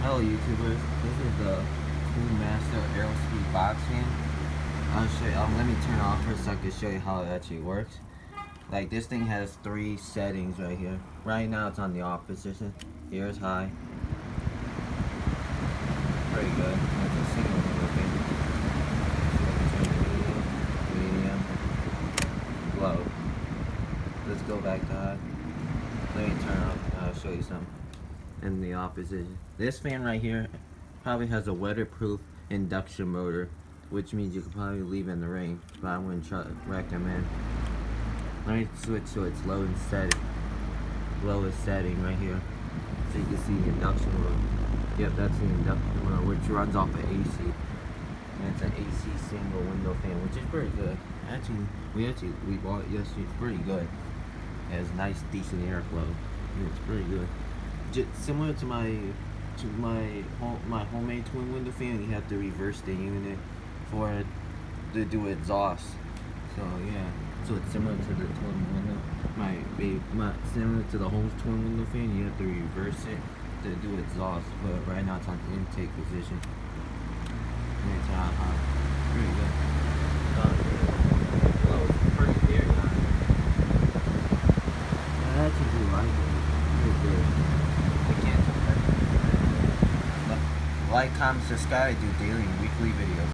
Hello YouTubers, this is the Cool Master Aerospeed box fan. I'll show you, let me turn it off for a second to show you how it actually works. Like this thing has 3 settings right here. Right now it's on the off position. Here's high. Pretty good. That's a single looking. Medium, low. Let's go back to high. Let me turn off and I'll show you something. In the opposition. This fan right here probably has a weatherproof induction motor, which means you could probably leave in the rain, but I wouldn't recommend. Let me switch to its lowest setting right here, so you can see the induction mode. Yep, that's the induction mode, which runs off of AC, and it's an AC single window fan, which is pretty good. We bought it yesterday. It's pretty good. It has nice, decent airflow. It's pretty good. Similar to my homemade twin window fan, you have to reverse the unit for it to do exhaust. So yeah, so it's similar to the twin window. Similar to the home twin window fan, you have to reverse it to do exhaust. But right now it's on the intake position. And it's hot. Pretty good. Pretty clear. I actually do like it. Pretty good. Like, comment, subscribe, I do daily and weekly videos.